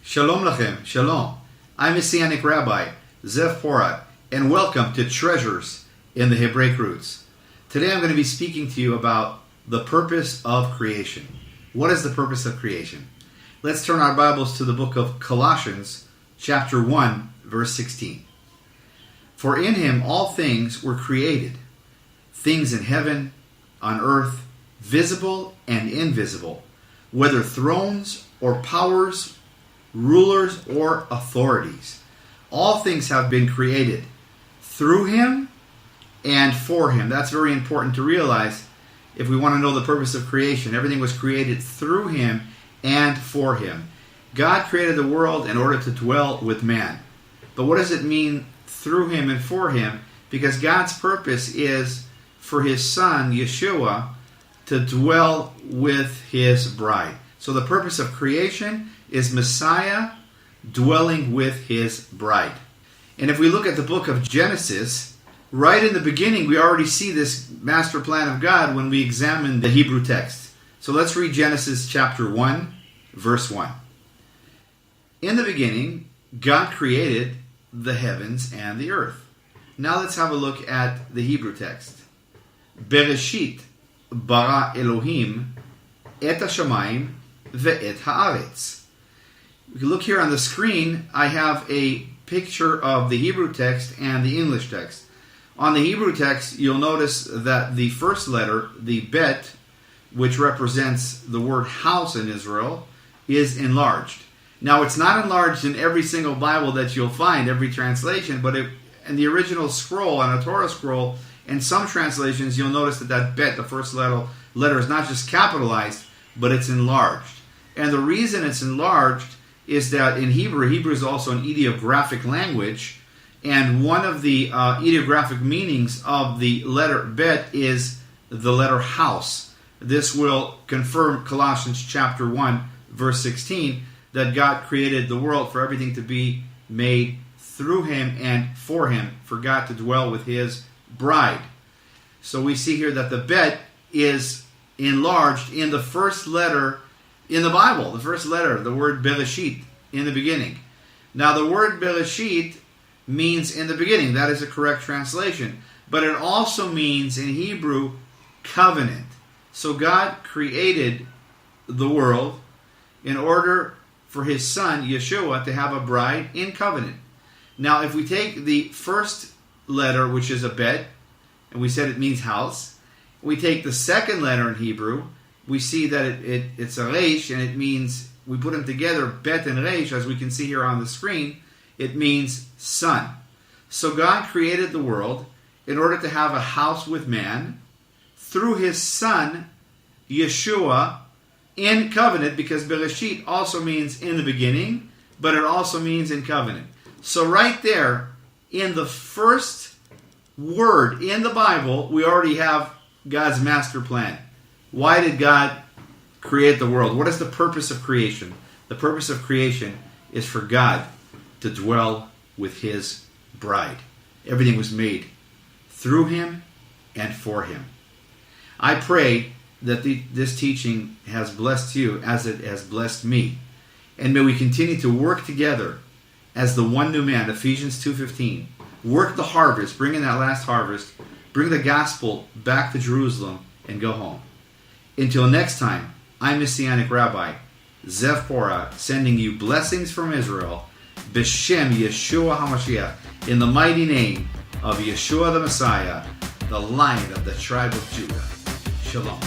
Shalom Lachem, Shalom. I'm Messianic Rabbi Zev Porat, and welcome to Treasures in the Hebraic Roots. Today I'm going to be speaking to you about the purpose of creation. What is the purpose of creation? Let's turn our Bibles to the book of Colossians, chapter 1, verse 16. For in him all things were created, things in heaven, on earth, visible and invisible, whether thrones or powers, rulers or authorities. All things have been created through him and for him. That's very important to realize if we want to know the purpose of creation. Everything was created through him and for him. God created the world in order to dwell with man. But what does it mean through him and for him? Because God's purpose is for his son, Yeshua, to dwell with his bride. So the purpose of creation is Messiah dwelling with his bride. And if we look at the book of Genesis, right in the beginning, we already see this master plan of God when we examine the Hebrew text. So let's read Genesis chapter 1, verse 1. In the beginning, God created the heavens and the earth. Now let's have a look at the Hebrew text. Bereshit bara Elohim et hashamayim ve'et haaretz. If you look here on the screen, I have a picture of the Hebrew text and the English text. On the Hebrew text, you'll notice that the first letter, the bet, which represents the word house in Israel, is enlarged. Now, it's not enlarged in every single Bible that you'll find, every translation, but in the original scroll, on a Torah scroll, in some translations, you'll notice that bet, the first letter is not just capitalized, but it's enlarged. And the reason it's enlarged is that in Hebrew is also an ideographic language, and one of the ideographic meanings of the letter bet is the letter house. This will confirm Colossians chapter 1, verse 16, that God created the world for everything to be made through him and for him, for God to dwell with his bride. So we see here that the bet is enlarged in the first letter in the Bible, the first letter, the word Bereshit, in the beginning. Now the word Bereshit means in the beginning. That is a correct translation. But it also means in Hebrew, covenant. So God created the world in order for his son, Yeshua, to have a bride in covenant. Now if we take the first letter, which is a bet, and we said it means house, we take the second letter in Hebrew, we see that it's a resh, and it means, we put them together, bet and resh, as we can see here on the screen, it means son. So God created the world in order to have a house with man through his son, Yeshua, in covenant, because Bereshit also means in the beginning, but it also means in covenant. So right there, in the first word in the Bible, we already have God's master plan. Why did God create the world? What is the purpose of creation? The purpose of creation is for God to dwell with his bride. Everything was made through him and for him. I pray that this teaching has blessed you as it has blessed me. And may we continue to work together as the one new man, Ephesians 2:15. Work the harvest, bring in that last harvest, bring the gospel back to Jerusalem, and go home. Until next time, I'm Messianic Rabbi Zev Porat, sending you blessings from Israel, B'Shem Yeshua HaMashiach, in the mighty name of Yeshua the Messiah, the Lion of the tribe of Judah. Shalom.